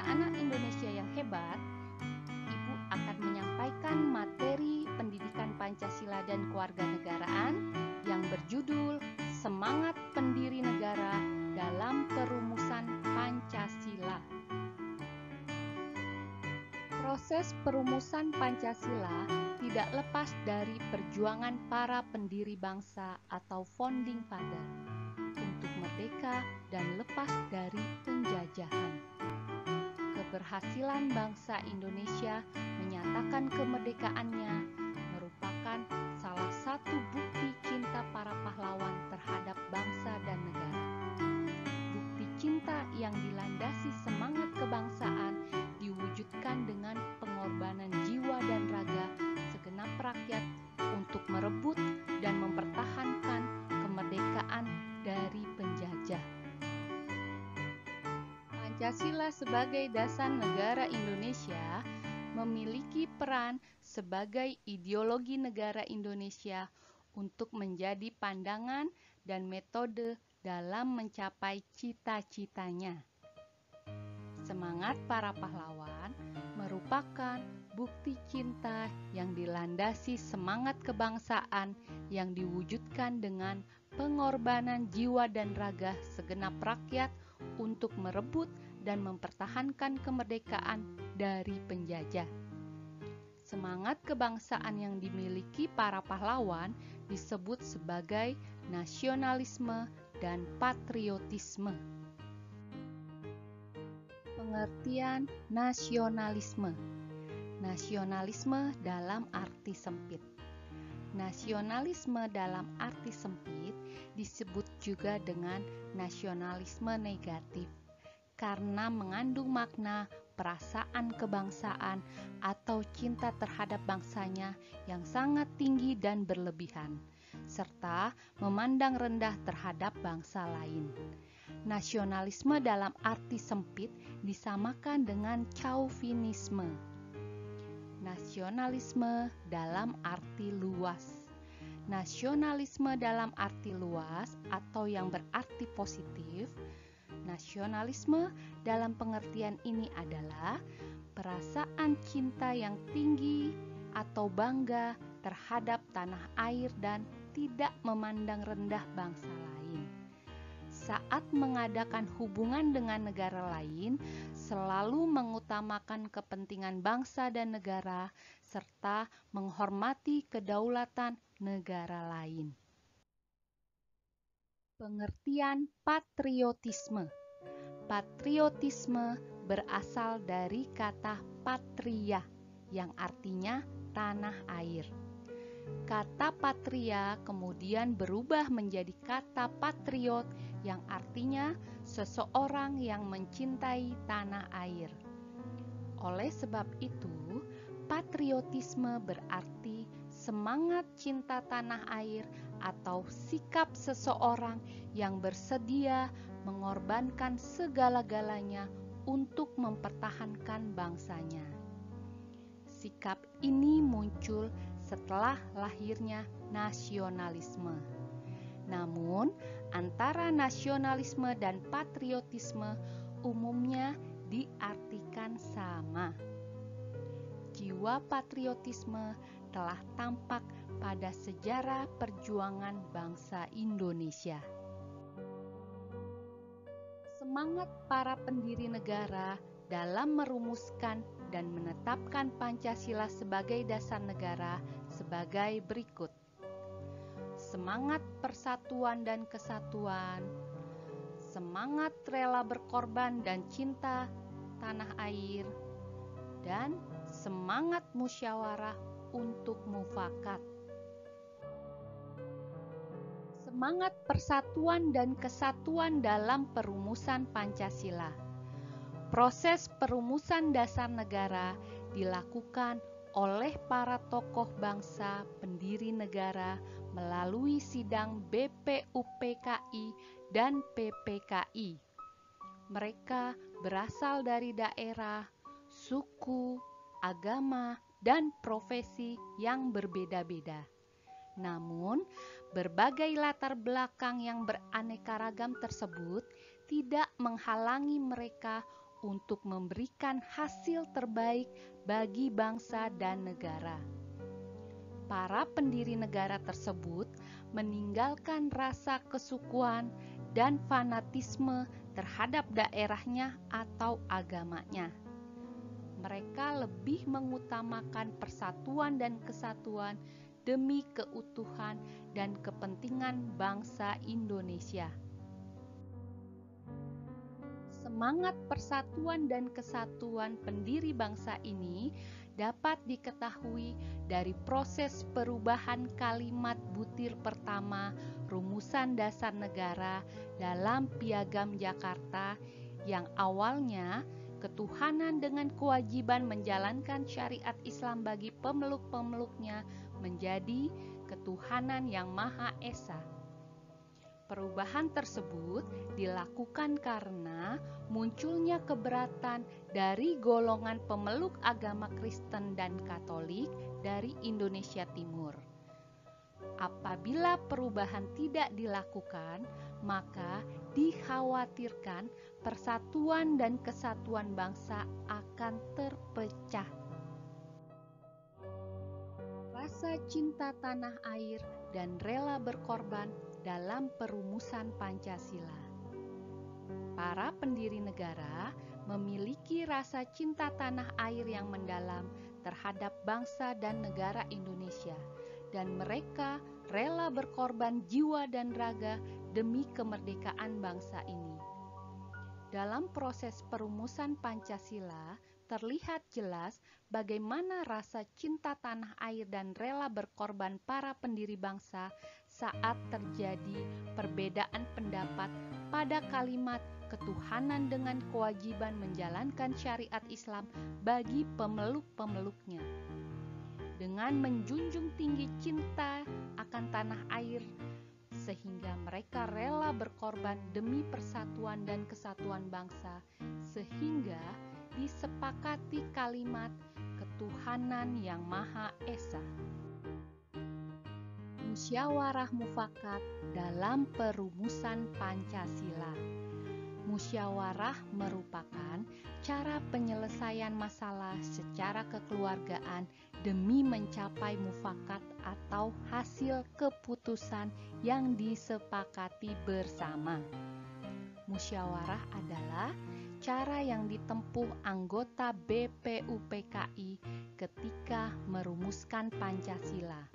anak-anak Indonesia yang hebat, Ibu akan menyampaikan materi pendidikan Pancasila dan kewarganegaraan yang berjudul Semangat Pendiri Negara dalam Perumusan Pancasila. Proses perumusan Pancasila tidak lepas dari perjuangan para pendiri bangsa atau founding father untuk merdeka dan lepas dari penjajahan. Keberhasilan bangsa Indonesia menyatakan kemerdekaannya merupakan salah satu bukti cinta para pahlawan terhadap bangsa dan negara. Bukti cinta yang dilandasi semangat kebangsaan diwujudkan dengan pengorbanan jiwa dan raga segenap rakyat untuk merebut dan mempertahankan kemerdekaan dari penjajah. Pancasila sebagai dasar negara Indonesia memiliki peran sebagai ideologi negara Indonesia untuk menjadi pandangan dan metode dalam mencapai cita-citanya. Semangat para pahlawan merupakan bukti cinta yang dilandasi semangat kebangsaan yang diwujudkan dengan pengorbanan jiwa dan raga segenap rakyat untuk merebut dan mempertahankan kemerdekaan dari penjajah. Semangat kebangsaan yang dimiliki para pahlawan disebut sebagai nasionalisme dan patriotisme. Pengertian nasionalisme. Nasionalisme dalam arti sempit. Nasionalisme dalam arti sempit disebut juga dengan nasionalisme negatif karena mengandung makna perasaan kebangsaan atau cinta terhadap bangsanya yang sangat tinggi dan berlebihan, serta memandang rendah terhadap bangsa lain. Nasionalisme dalam arti sempit disamakan dengan chauvinisme. Nasionalisme dalam arti luas. Nasionalisme dalam arti luas atau yang berarti positif. Nasionalisme dalam pengertian ini adalah perasaan cinta yang tinggi atau bangga terhadap tanah air dan tidak memandang rendah bangsa lain. Saat mengadakan hubungan dengan negara lain, selalu mengutamakan kepentingan bangsa dan negara, serta menghormati kedaulatan negara lain. Pengertian patriotisme. Patriotisme berasal dari kata patria, yang artinya tanah air. Kata patria kemudian berubah menjadi kata patriot yang artinya seseorang yang mencintai tanah air. Oleh sebab itu, patriotisme berarti semangat cinta tanah air atau sikap seseorang yang bersedia mengorbankan segala-galanya untuk mempertahankan bangsanya. Sikap ini muncul setelah lahirnya nasionalisme. Namun, antara nasionalisme dan patriotisme umumnya diartikan sama. Jiwa patriotisme telah tampak pada sejarah perjuangan bangsa Indonesia. Semangat para pendiri negara dalam merumuskan dan menetapkan Pancasila sebagai dasar negara sebagai berikut. Semangat persatuan dan kesatuan, semangat rela berkorban dan cinta tanah air, dan semangat musyawarah untuk mufakat. Semangat persatuan dan kesatuan dalam perumusan Pancasila. Proses perumusan dasar negara dilakukan oleh para tokoh bangsa pendiri negara melalui sidang BPUPKI dan PPKI. Mereka berasal dari daerah, suku, agama, dan profesi yang berbeda-beda. Namun, berbagai latar belakang yang beraneka ragam tersebut tidak menghalangi mereka untuk memberikan hasil terbaik bagi bangsa dan negara. Para pendiri negara tersebut meninggalkan rasa kesukuan dan fanatisme terhadap daerahnya atau agamanya. Mereka lebih mengutamakan persatuan dan kesatuan demi keutuhan dan kepentingan bangsa Indonesia. Semangat persatuan dan kesatuan pendiri bangsa ini dapat diketahui dari proses perubahan kalimat butir pertama Rumusan Dasar Negara dalam Piagam Jakarta yang awalnya ketuhanan dengan kewajiban menjalankan syariat Islam bagi pemeluk-pemeluknya menjadi ketuhanan yang Maha Esa. Perubahan tersebut dilakukan karena munculnya keberatan dari golongan pemeluk agama Kristen dan Katolik dari Indonesia Timur. Apabila perubahan tidak dilakukan, maka dikhawatirkan persatuan dan kesatuan bangsa akan terpecah. Rasa cinta tanah air dan rela berkorban dalam perumusan Pancasila. Para pendiri negara memiliki rasa cinta tanah air yang mendalam terhadap bangsa dan negara Indonesia, dan mereka rela berkorban jiwa dan raga demi kemerdekaan bangsa ini. Dalam proses perumusan Pancasila, terlihat jelas bagaimana rasa cinta tanah air dan rela berkorban para pendiri bangsa saat terjadi perbedaan pendapat pada kalimat ketuhanan dengan kewajiban menjalankan syariat Islam bagi pemeluk-pemeluknya. Dengan menjunjung tinggi cinta akan tanah air, sehingga mereka rela berkorban demi persatuan dan kesatuan bangsa, sehingga disepakati kalimat ketuhanan yang Maha Esa. Musyawarah mufakat dalam perumusan Pancasila. Musyawarah merupakan cara penyelesaian masalah secara kekeluargaan demi mencapai mufakat atau hasil keputusan yang disepakati bersama. Musyawarah adalah cara yang ditempuh anggota BPUPKI ketika merumuskan Pancasila.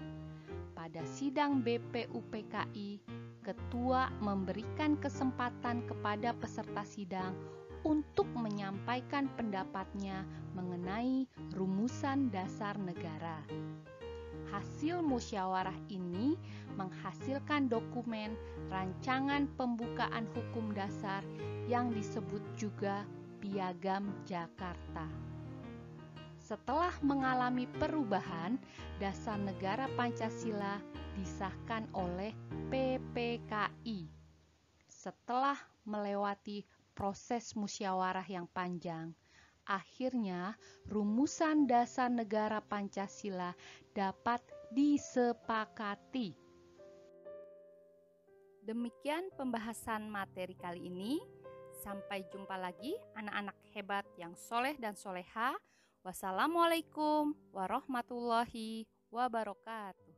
Pada sidang BPUPKI, Ketua memberikan kesempatan kepada peserta sidang untuk menyampaikan pendapatnya mengenai rumusan dasar negara. Hasil musyawarah ini menghasilkan dokumen rancangan pembukaan hukum dasar yang disebut juga Piagam Jakarta. Setelah mengalami perubahan, Dasar Negara Pancasila disahkan oleh PPKI. Setelah melewati proses musyawarah yang panjang, akhirnya rumusan Dasar Negara Pancasila dapat disepakati. Demikian pembahasan materi kali ini. Sampai jumpa lagi anak-anak hebat yang soleh dan soleha. Wassalamualaikum warahmatullahi wabarakatuh.